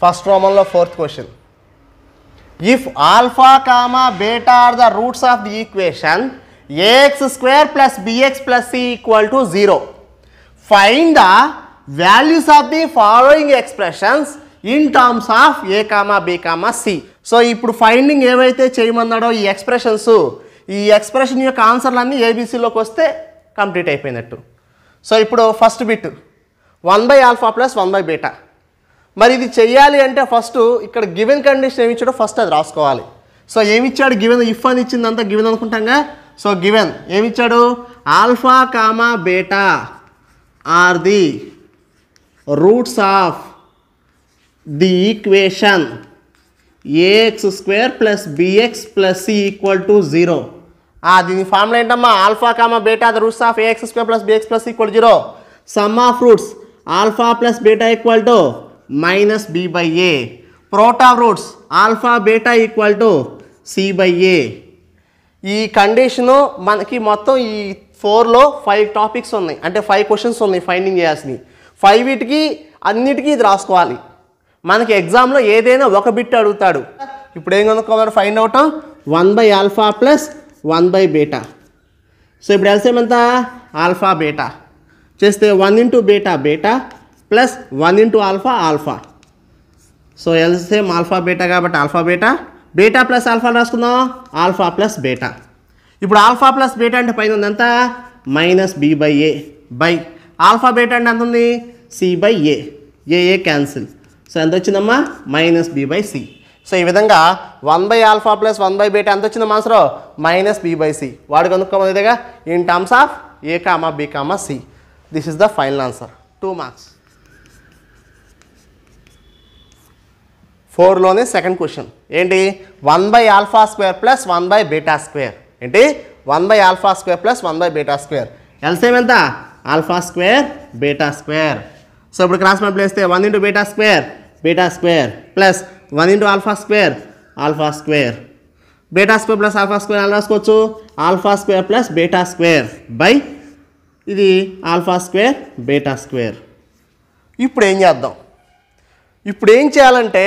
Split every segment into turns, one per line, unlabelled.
First రోమన్లో 4th question. If alpha comma beta are the roots of the equation ax² plus bx plus c equal to 0, find the values of the following expressions in terms of a comma b comma c. So ఇప్పుడు finding ఏవైతే చేయమన్నాడో ఈ expressions, ఈ expression యొక్క ఆన్సర్లన్నీ ఏబీసీలోకి వస్తే complete అయిపోయినట్టు. So ఇప్పుడు first bit 1/α plus 1/β. మరి ఇది చెయ్యాలి అంటే ఫస్ట్ ఇక్కడ గివెన్ కండిషన్ ఏమి ఇచ్చాడో ఫస్ట్ అది రాసుకోవాలి. సో ఏమి ఇచ్చాడు? గివెన్ ఇఫ్ అని ఇచ్చిందంతా గివెన్ అనుకుంటాంగా. సో గివెన్ ఏమి ఇచ్చాడు? Alpha comma beta are the roots of the equation ax² plus bx plus c equal to 0. దీని ఫార్ములా ఏంటమ్మా? Alpha comma beta the roots of ax² plus bx plus c equal to 0. Sum of roots alpha plus beta equal to minus b/a. Product of roots alpha beta equal to c/a. ఈ condition మనకి మొత్తం ఈ 4లో 5 topics ఉన్నాయి, అంటే 5 questions ఉన్నాయి finding చేయాల్సినవి. 5 వీటికి అన్నిటికీ ఇది రాసుకోవాలి. మనకి ఎగ్జామ్లో ఏదైనా ఒక బిట్ అడుగుతాడు. ఇప్పుడు ఏం కనుక్కోవాలి? Find out 1/α plus 1/β. సో ఇప్పుడు ఎల్సిఎం ఎంత? ఆల్ఫా బీటా చేస్తే 1 into beta beta plus 1 into alpha alpha. So LCM alpha beta కాబట్టి alpha beta, beta plus alpha రాసుకుందాం, ఆల్ఫా ప్లస్ బీటా. ఇప్పుడు ఆల్ఫా ప్లస్ బీటా అంటే పైన ఉంది ఎంత? Minus b/a by alpha beta అంటే ఎంత ఉంది? c/a. ఏ క్యాన్సిల్. సో ఎంత వచ్చిందమ్మా? Minus b/c. సో ఈ విధంగా 1/α ప్లస్ 1/β ఎంత వచ్చిందమ్మా ఆన్సర్? Minus b/c. వాడు కనుక్కోమనిదేగా in terms of a comma b comma c. This is the final answer. 2 marks. 4లోనే సెకండ్ క్వశ్చన్ ఏంటి? 1/α² ప్లస్ 1/β². ఏంటి? 1/α² ప్లస్ 1/β². ఎల్సిఎం ఎంత? α² β². సో ఇప్పుడు క్రాస్ మల్టిప్లై చేస్తే 1 ఇంటూ β² ప్లస్ 1 ఇంటూ α² β² ప్లస్ α² ఎలా రాసుకోవచ్చు? α² ప్లస్ β² బై ఇది α² β². ఇప్పుడు ఏం చేద్దాం? ఇప్పుడు ఏం చేయాలంటే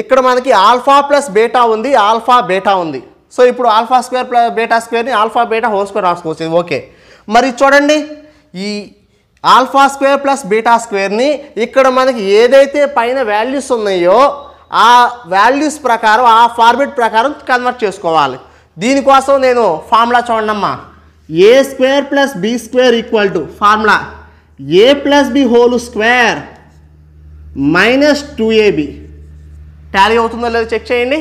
ఇక్కడ మనకి ఆల్ఫా ప్లస్ బీటా ఉంది, ఆల్ఫా బీటా ఉంది. సో ఇప్పుడు α² ప్లస్ β²ని ఆల్ఫా బీటా హోల్² రాసుకోవచ్చు. ఇది ఓకే. మరి చూడండి, ఈ α² ప్లస్ β²ని ఇక్కడ మనకి ఏదైతే పైన వాల్యూస్ ఉన్నాయో ఆ వాల్యూస్ ప్రకారం, ఆ ఫార్మేట్ ప్రకారం కన్వర్ట్ చేసుకోవాలి. దీనికోసం నేను ఫార్ములా చూడండమ్మా. a² plus b² equal to formula a plus b whole square minus 2ab. Tally అవుతుందో లేదో చెక్ చేయండి.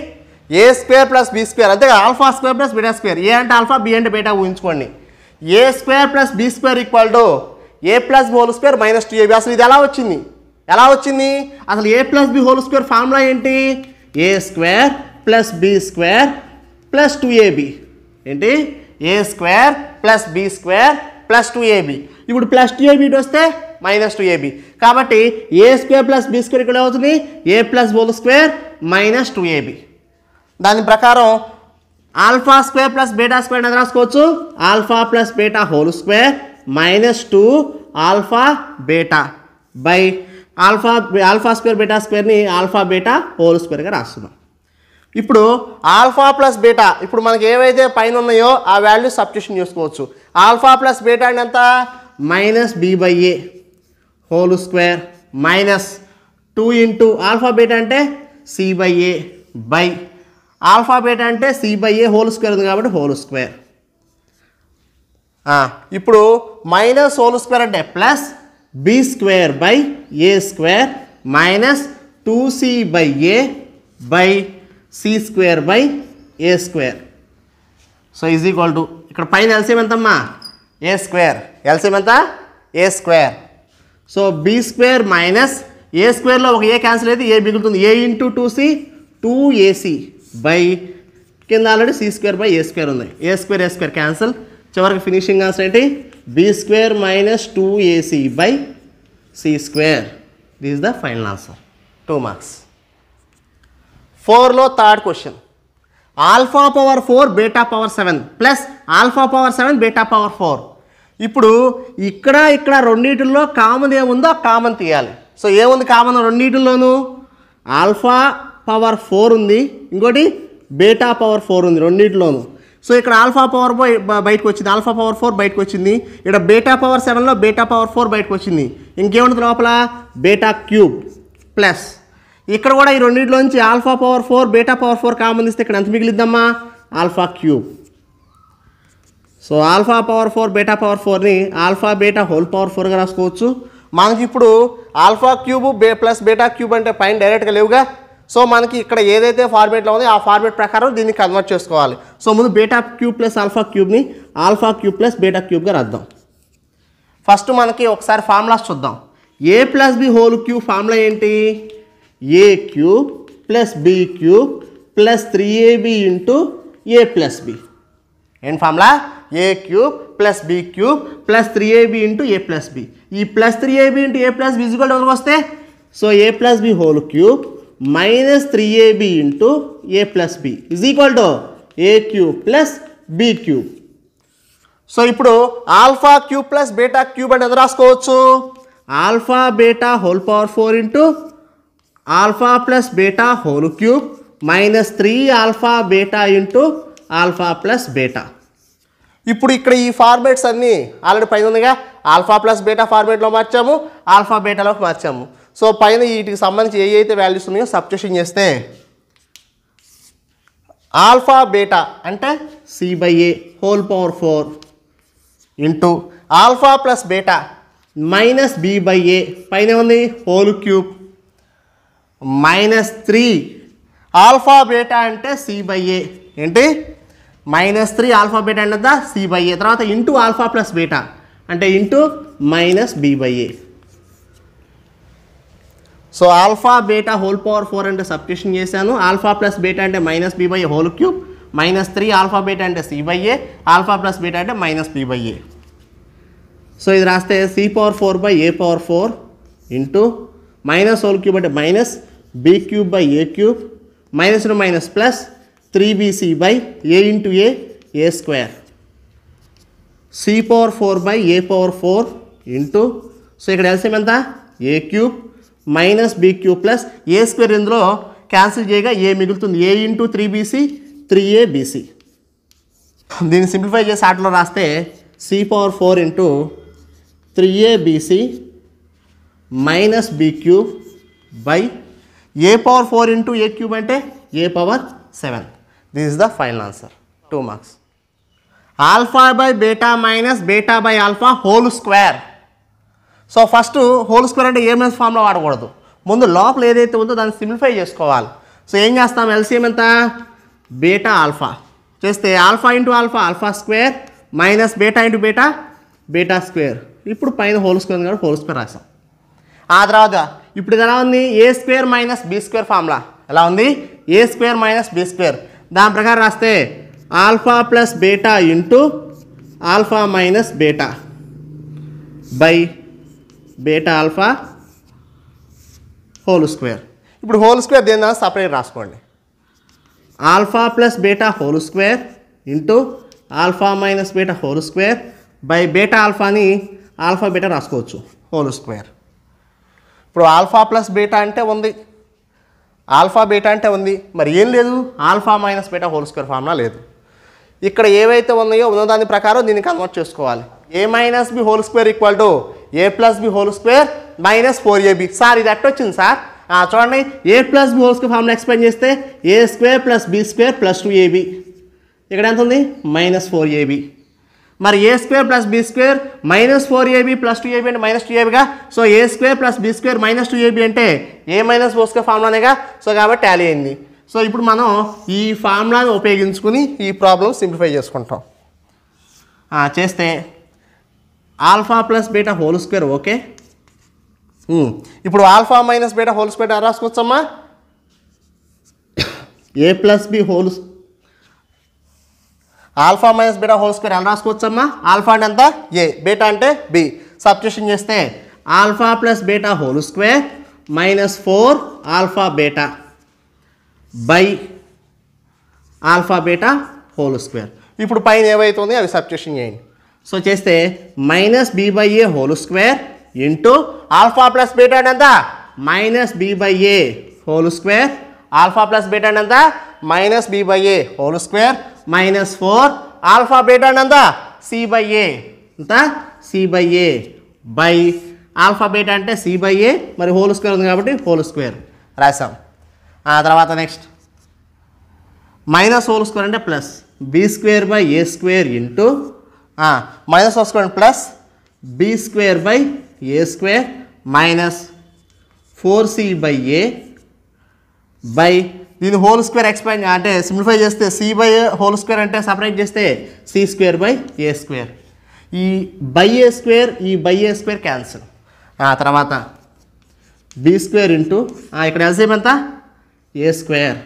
a² ప్లస్ b² అంతే కదా, α² ప్లస్ β². ఏ అంటే ఆల్ఫా, బి అంటే బీటా ఊహించుకోండి. a² plus b² equal to a plus B whole square minus 2ab. అసలు ఇది ఎలా వచ్చింది? అసలు a plus B whole square formula ఏంటి? a² plus b² plus 2ab. ఏంటి? a² plus b² plus 2ab. ఇప్పుడు ప్లస్ 2ab వస్తే మైనస్ 2ab. కాబట్టి a² ప్లస్ b² ఇక్కడ అవుతుంది a plus whole square minus 2ab. దాని ప్రకారం α² ప్లస్ β² అనేది రాసుకోవచ్చు. Alpha plus beta whole square minus 2 alpha beta by α² β²ని ఆల్ఫా బీటా హోల్ స్క్వేర్గా రాస్తున్నాం. ఇప్పుడు ఆల్ఫా ప్లస్ బీటా ఇప్పుడు మనకి ఏవైతే పైన ఉన్నాయో ఆ వాల్యూ సబ్స్టిట్యూషన్ చేసుకోవచ్చు. ఆల్ఫా ప్లస్ బీటా అంటే ఎంత? Minus b/a whole square minus 2 into alpha beta అంటే c/a బై ఆల్ఫా బీటా అంటే c/a హోల్ స్క్వేర్ ఉంది కాబట్టి హోల్ స్క్వేర్. ఇప్పుడు మైనస్ హోల్ స్క్వేర్ అంటే plus b² by a² minus 2c/a by c² by a². So is equal to ఇక్కడ పైన LCM ఎంతమ్మా? a². LCM ఎంత? a². సో b² మైనస్ a²లో ఒక ఏ క్యాన్సిల్ అయితే ఏ మిగులుతుంది. a into 2c 2ac by కింద already c² by a² ఉంది. a² cancel. చివరికి ఫినిషింగ్ ఆన్సర్ ఏంటి? b² minus 2ac by c². This is the final answer. 2 marks. 4లో third question. α⁴ β⁴ plus α⁴ β⁴. ఇప్పుడు ఇక్కడ రెండింటిలో కామన్ ఏముందో కామన్ తీయాలి. సో ఏముంది కామన్ రెండింటిలోనూ? ఆల్ఫా పవర్ 4 ఉంది, ఇంకోటి బీటా పవర్ 4 ఉంది రెండింటిలోనూ. సో ఇక్కడ ఆల్ఫా పవర్ బయటకు వచ్చింది, ఆల్ఫా పవర్ 4 బయటకు వచ్చింది. ఇక్కడ బీటా పవర్ 7లో బీటా పవర్ 4 బయటకు వచ్చింది. ఇంకేముంటుంది లోపల? బీటా క్యూబ్ ప్లస్ ఇక్కడ కూడా ఈ రెండింటిలోంచి alpha power 4 beta power 4 common ఇస్తే ఇక్కడ ఎంత మిగిలిద్దమ్మా? Alpha cube. So alpha power 4 beta power 4ని ఆల్ఫా బీటా హోల్ పవర్ 4గా రాసుకోవచ్చు. మనకి ఇప్పుడు alpha cube plus beta cube అంటే పైన డైరెక్ట్గా లేవుగా. సో మనకి ఇక్కడ ఏదైతే ఫార్మేట్లో ఉందో ఆ ఫార్మేట్ ప్రకారం దీన్ని కన్వర్ట్ చేసుకోవాలి. సో ముందు బీటా క్యూబ్ ప్లస్ ఆల్ఫా క్యూబ్ని ఆల్ఫా క్యూబ్ ప్లస్ బీటా క్యూబ్గా రాద్దాం. ఫస్ట్ మనకి ఒకసారి ఫార్ములాస్ చూద్దాం. A plus B whole cube formula ఏంటి? A cube plus b cube plus 3ab into a plus b. ఏంటి formula? A cube plus b cube plus 3ab into a plus b. ఈ plus 3ab into a plus b equal to ఎవరికి వస్తే? So a plus B whole cube minus 3ab into a plus b is equal to a cube plus b cube. So ఇప్పుడు alpha cube plus beta cube అని ఎంత రాసుకోవచ్చు? Alpha beta whole power 4 into alpha plus beta whole cube minus 3 alpha beta into alpha plus beta. ఇప్పుడు ఇక్కడ ఈ formats అన్నీ already పైన ఉందిగా, ఆల్ఫా ప్లస్ బీటా ఫార్మేట్లో మార్చాము, ఆల్ఫా బీటాలోకి మార్చాము. సో పైన వీటికి సంబంధించి ఏ అయితే వాల్యూస్ ఉన్నాయో సబ్స్టిట్యూషన్ చేస్తే ఆల్ఫా బీటా అంటే c/a whole power 4 into alpha plus beta minus b/a పైన ఉంది whole cube minus 3 alpha beta అంటే c/a ఏంటి? మైనస్ 3 ఆల్ఫా బీటా అంటే c/a. తర్వాత ఇంటూ ఆల్ఫా ప్లస్ బీటా అంటే into minus b/a. So alpha beta whole power 4 అంటే substitution చేశాను. Alpha plus beta అంటే minus b/a whole cube minus 3 alpha beta అంటే c/a, alpha plus beta అంటే minus b/a. So ఇది రాస్తే c power 4 by a power 4 into minus whole cube అంటే minus b cube by a cube minus minus plus 3bc by a into A square. c power 4 by a power 4 into so ఇక్కడ LCM ఎంత? A cube minus b cube plus a square. ఇందులో cancel చేయగా a మిగులుతుంది, a into 3bc 3abc. దీన్ని simplify చేసి ఆటలో రాస్తే c power 4 into 3abc minus b cube by a power 4 into a cube అంటే a power 7. This is the final answer. 2 marks. Alpha by beta minus beta by alpha whole square. So first whole square అంటే a minus ఫామ్లో వాడకూడదు, ముందు లోపల ఏదైతే ఉందో దాన్ని simplify చేసుకోవాలి. సో ఏం చేస్తాం? ఎల్సిఎం ఎంత? బీటా ఆల్ఫా చేస్తే alpha into alpha alpha square minus beta into beta beta square. ఇప్పుడు పైన హోల్ స్క్వేర్ కాబట్టి హోల్ స్క్వేర్ రాసాం. ఆ తర్వాత ఇప్పుడు ఇది ఎలా ఉంది? A square minus b square formula ఎలా ఉంది? A square minus b square. దాని ప్రకారం రాస్తే alpha plus beta into alpha minus beta by beta alpha whole square. ఇప్పుడు హోల్ స్క్వేర్ దేని దాన్ని సపరేట్ రాసుకోండి. Alpha plus beta whole square into alpha minus beta whole square by beta ఆల్ఫాని alpha beta రాసుకోవచ్చు whole square. ఇప్పుడు alpha plus beta అంటే ఉంది, alpha beta అంటే ఉంది, మరి ఏం లేదు? Alpha minus beta whole square formula లేదు. ఇక్కడ ఏవైతే ఉన్నాయో ఉన్న దాని ప్రకారం దీన్ని కన్వర్ట్ చేసుకోవాలి. A minus b whole square equal to a plus B whole square minus 4ab. Sir ఇది ఎట్ట వచ్చింది సార్? చూడండి, a plus B whole square formula explain చేస్తే a square plus B square plus 2ab. ఇక్కడ ఎంత ఉంది? Minus 4ab. మరి a square plus B square minus 4ab plus 2ab అంటే మైనస్ 2abగా. So a square plus B square minus 2ab అంటే a minus whole square ఫార్ములానేగా. So కాబట్టి Tally అయింది. So ఇప్పుడు మనం ఈ ఫార్ములాను ఉపయోగించుకుని ఈ ప్రాబ్లం సింప్లిఫై చేసుకుంటాం. చేస్తే alpha plus beta whole square okay. ఇప్పుడు alpha minus beta whole square ఎలా రాసుకోవచ్చమ్మా? A plus B whole alpha minus beta whole square ఎలా రాసుకోవచ్చమ్మా? ఆల్ఫా అంటే ఎంత? ఏ, బీటా అంటే బి. సబ్స్టిట్యూషన్ చేస్తే alpha plus beta whole square minus 4 alpha beta by alpha beta whole square. ఇప్పుడు పైన ఏవైతే ఉందో అవి సబ్స్టిట్యూషన్ చేయండి. సో చేస్తే minus B by A whole square into alpha plus beta అంటే ఎంత? Minus B by A whole square alpha plus beta అంటే ఎంత minus B by A whole square minus 4 alpha beta అంటే ఎంత సి బై ఏ ఎంత C by A by alpha beta అంటే C by A మరి whole square ఉంది కాబట్టి whole square రాసాం. ఆ తర్వాత నెక్స్ట్ మైనస్ హోల్ స్క్వేర్ అంటే plus B square by A square into minus whole square plus B square by A square minus 4c by A by దీని whole square expand అంటే simplify చేస్తే C by A whole square అంటే separate చేస్తే C square by A square ఈ by A square ఈ by A square cancel. తర్వాత B square into ఇక్కడ LCM ఎంత ఏ స్క్వేర్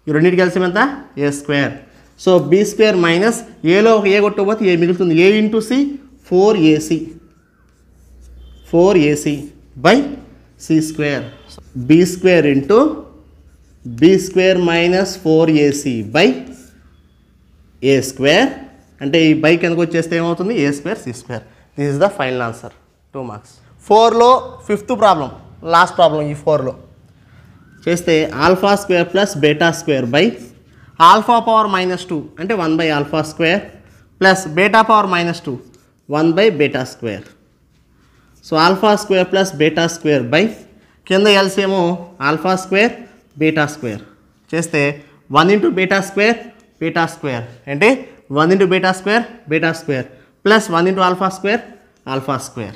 ఈ రెండింటికి ఎల్సిఎం ఎంత ఏ square so b square minus ఏలో ఒక ఏ కొట్టకపోతే ఏ మిగులుతుంది a into c 4ac by c square b square into b square minus 4ac by A square అంటే ఈ బై కిందకు వచ్చేస్తే ఏమవుతుంది a square c square. This is the final answer 2 marks. 4లో 5th ప్రాబ్లం లాస్ట్ ప్రాబ్లం ఈ 4లో చేస్తే alpha square plus beta square by alpha power -2 అంటే 1 by alpha square plus beta power -2 1 by beta square. So alpha square plus beta square by కింద LCM alpha square beta square చేస్తే 1 into beta square ఏంటి 1 into beta square plus 1 into alpha square.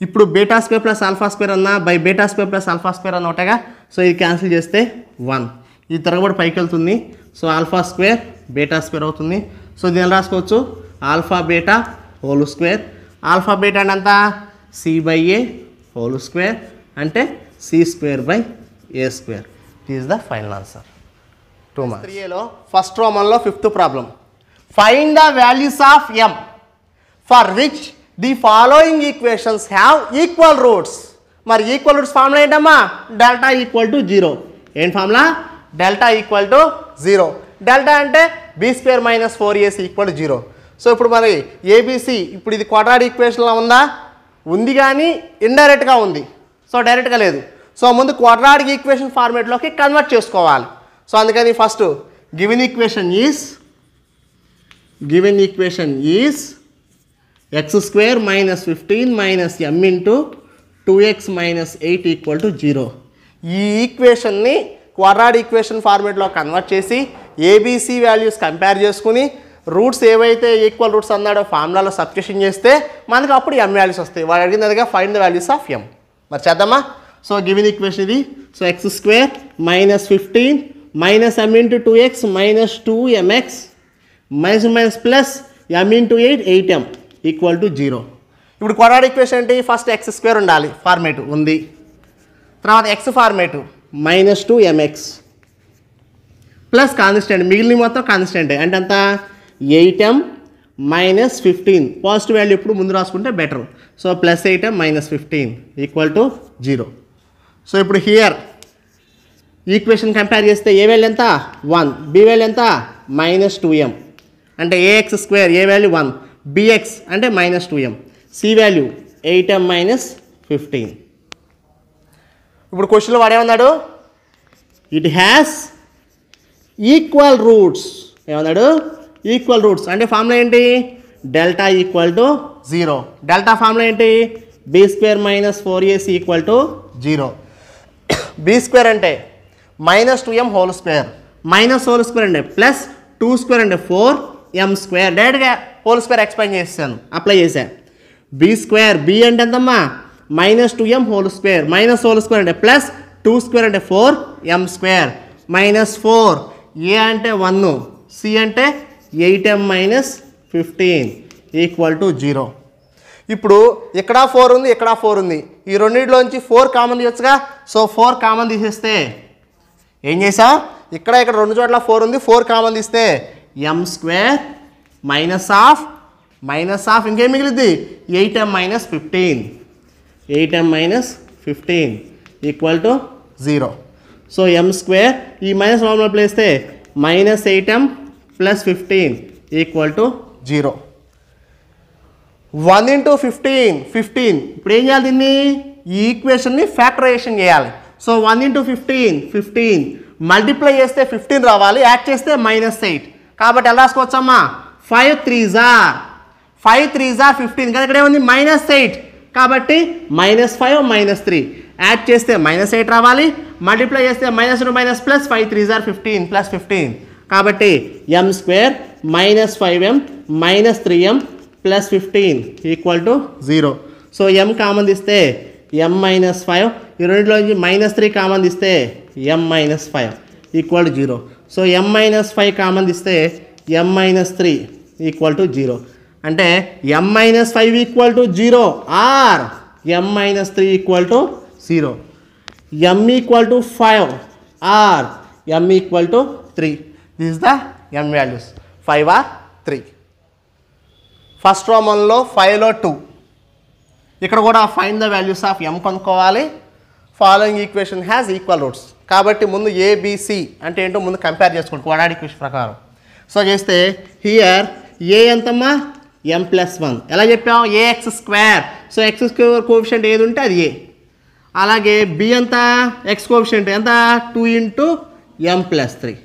ఇప్పుడు beta square plus alpha square అన్న by beta square plus alpha square అన్న ఒకటేగా so ఇది cancel చేస్తే 1 ఈ తిరగబడి పైకి వెళ్తుంది so alpha square beta square అవుతుంది. సో దీన్ని రాసుకోవచ్చు alpha beta whole square alpha beta అంటే అంతా C by A whole square అంటే C square by A square. This is the final answer 2 marks. 3Aలో ఫస్ట్ రోమన్లో 5th problem find the values of m for which the following equations have equal roots. మరి equal roots formula ఏంటమ్మా delta equal to 0 ఏంటి formula delta equal to 0 delta అంటే B square minus 4ac equal to 0. So ఇప్పుడు మరి ABC ఇప్పుడు ఇది quadratic ఈక్వేషన్లో ఉందా ఉంది కానీ ఇండైరెక్ట్గా ఉంది సో డైరెక్ట్గా లేదు. సో ముందు క్వాడ్రాటిక్ ఈక్వేషన్ ఫార్మేట్లోకి కన్వర్ట్ చేసుకోవాలి. సో అందుకని first given equation is x square minus 15 minus m into 2x minus 8 equal to 0. ఈ ఈక్వేషన్ని క్వాడ్రాటిక్ ఈక్వేషన్ ఫార్మేట్లో కన్వర్ట్ చేసి ఏబిసి వాల్యూస్ కంపేర్ చేసుకుని రూట్స్ ఏవైతే ఈక్వల్ రూట్స్ అన్నాడో ఫార్ములాలో సబ్స్టిట్యూషన్ చేస్తే మనకు అప్పుడు m వాల్యూస్ వస్తాయి. వాడు అడిగినదిగా find the values of m. మరి చేద్దామా. సో గివెన్ ఈక్వేషన్ ఇది so x square minus 15 minus m into 2x minus 2mx minus plus m into 8m equal to 0. ఇప్పుడు క్వాడ్రాటిక్ ఈక్వేషన్ ఏంటి ఫస్ట్ x స్క్వేర్ ఉండాలి format ఉంది తర్వాత x format minus 2mx plus constant మిగిలిన మొత్తం కాన్స్టెంటే అంటే అంత 8m మైనస్ 15 పాజిటివ్ వాల్యూ ఇప్పుడు ముందు రాసుకుంటే better. So plus 8m minus 15 equal to 0. So ఇప్పుడు హియర్ ఈక్వేషన్ కంపేర్ చేస్తే ఏ వాల్యూ ఎంత 1 బి వాల్యూ ఎంత మైనస్ 2m అంటే ax square A value 1 bx అంటే minus 2m C value 8m minus 15. ఇప్పుడు క్వశ్చన్లో వాడేమన్నాడు ఇట్ హ్యాస్ ఈక్వల్ రూట్స్ ఏమన్నాడు ఈక్వల్ రూట్స్ అంటే ఫార్ములా ఏంటి delta equal to 0 delta formula ఏంటి B square minus 4ac equal to 0. B square అంటే minus 2m whole square minus whole square అంటే plus 2 square అంటే 4m స్క్వేర్ డైరెక్ట్గా whole square expand చేసాను apply చేశాను. B square B అంటే ఎంతమ్మా minus 2m whole square minus whole square అంటే plus 2 square అంటే 4m స్క్వేర్ మైనస్ 4 ఏ అంటే 1 సి అంటే 8m మైనస్ 15 ఈక్వల్ టు 0. ఇప్పుడు ఇక్కడ 4 ఉంది ఇక్కడ 4 ఉంది ఈ రెండింటిలోంచి 4 కామన్ తీయొచ్చుగా. సో 4 కామన్ తీసేస్తే ఏం చేసాం ఇక్కడ రెండు చోట్ల 4 ఉంది 4 కామన్ తీస్తే m స్క్వేర్ మైనస్ ఆఫ్ ఇంకేం మిగిలింది 8m minus 15 equal to 0. So m square ఈ మైనస్ ఫార్ములా ప్లేస్ చేస్తే minus 8m plus 15 equal to 0. 1 into 15 ఇప్పుడు ఏం చేయాలి దీన్ని ఈ ఈక్వేషన్ని ఫ్యాక్టరైజేషన్ చేయాలి. సో 1 into 15 మల్టిప్లై చేస్తే 15 రావాలి, యాడ్ చేస్తే -8. కాబట్టి ఎలా రాసుకోవచ్చమ్మా 5 3s are 15 కానీ ఇక్కడ ఏముంది -8 కాబట్టి -5 -3 యాడ్ చేస్తే -8 రావాలి, మల్టిప్లై చేస్తే -2 ప్లస్ 5 3s are 15 ప్లస్ 15 కాబట్టి m² -5m -3m plus 15 = 0. So m common తీస్తే m -5 ఈ రెండులోంచి -3 కామన్ తీస్తే m -5 = 0. సో m -5 కామన్ తీస్తే m -3 = 0. అంటే m -5 = 0 or m -3 = 0. m = 5 or m = 3. This is the m values 5 or 3. First రోమన్లో 5లో 2. ఇక్కడ కూడా find the values of m కనుక్కోవాలి. Following equation has equal roots కాబట్టి ముందు ఏబిసి అంటే ఏంటో ముందు కంపేర్ చేసుకోండి క్వాడ్రాటిక్ ఈక్వేషన్ ప్రకారం. సో చేస్తే హియర్ ఏ ఎంతమ్మా m+1 ఎలా చెప్పాం ax². సో x² కోఎఫిషియంట్ ఏది ఉంటే అది a. అలాగే b ఎంత x కోఎఫిషియంట్ ఎంత 2 into m+3.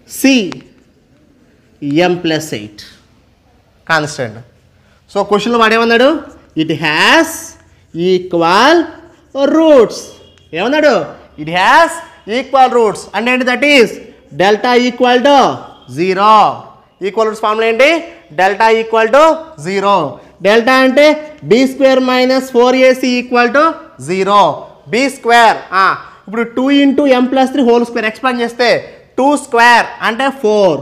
c m+8 constant. So క్వశ్చన్లో వాడేమన్నాడు ఇట్ హ్యాస్ ఈక్వల్ రూట్స్. ఏమన్నాడు ఇట్ హ్యాస్ ఈక్వల్ రూట్స్ అంటే ఏంటి that is delta = 0. Equal roots formula ఏంటి డెల్టా = 0. డెల్టా అంటే b² - 4ac = 0. b². ఇప్పుడు 2 into m+3 whole square explain చేస్తే 2² అంటే 4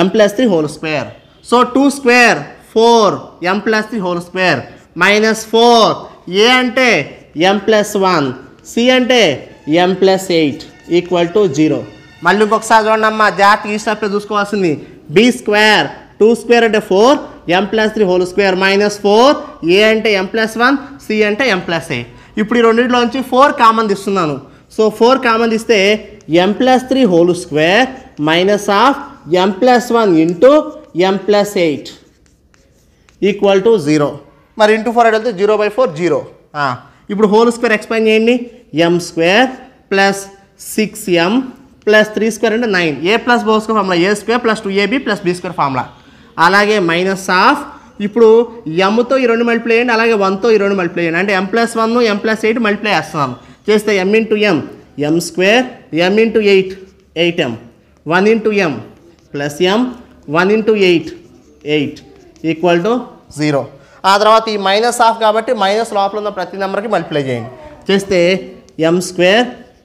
m+3 whole square. So 2² 4 m+3 whole square -4 a అంటే m+1 c అంటే m+8 = 0. మళ్ళీ ఇంకొకసారి చూడండి అమ్మా జాగ్రత్తగా ఈ స్టెప్ చూసుకోవాల్సింది b². 2² అంటే 4 m+3 హోల్ స్క్వేర్ -4 a అంటే m+1 c అంటే m+8. ఇప్పుడు ఈ రెండింటిలోంచి 4 కామన్ తీస్తున్నాను. సో 4 కామన్ తీస్తే m+3 whole square minus of m+1 into m+8 = 0. మరి ఇంటూ 4 అంటే 0/4 0. ఇప్పుడు హోల్ స్క్వేర్ ఎక్స్ప్లెయిన్ చేయండి m² ప్లస్ 6m ప్లస్ 3² అంటే 9 a plus B square formula a² plus 2ab plus b² formula. అలాగే మైనస్ ఆఫ్ ఇప్పుడు mతో ఈ రెండు మల్టిప్లై చేయండి, అలాగే 1తో ఈ రెండు మల్టిప్లై చేయండి అంటే m+1 m+8 మల్టిప్లై చేస్తున్నాను. చేస్తే m into m m², m into 8 8m, 1 into m plus m 1 into 8 8 = 0. ఆ తర్వాత ఈ మైనస్ ఆఫ్ కాబట్టి మైనస్ లోపల ఉన్న ప్రతి నెంబర్కి మల్టిప్లై చేయండి. చేస్తే m²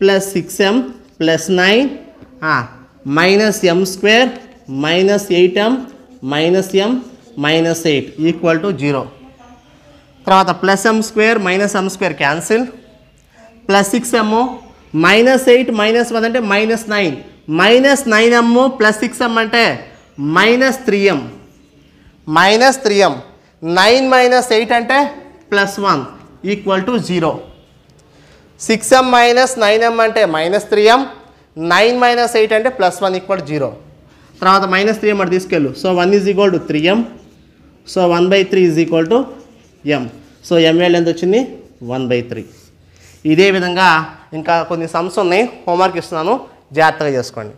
plus 6m plus 9 minus m² minus 8m minus m minus 8 = 0. తర్వాత plus m² minus m² cancel plus 6m -8 -1 అంటే -9 -9m ప్లస్ 6m అంటే -3m 9 - 8 అంటే +1 = 0. 6m - 9m అంటే -3m 9 - 8 అంటే +1 = 0. తర్వాత -3m అటు తీసుకెళ్ళు. So 1 = 3m. So 1/3 = m. So m value ఎంత వచ్చింది 1/3. ఇదే విధంగా ఇంకా కొన్ని సమ్స్ ఉన్నాయి, హోంవర్క్ ఇస్తున్నాను, జాగ్రత్తగా చేసుకోండి.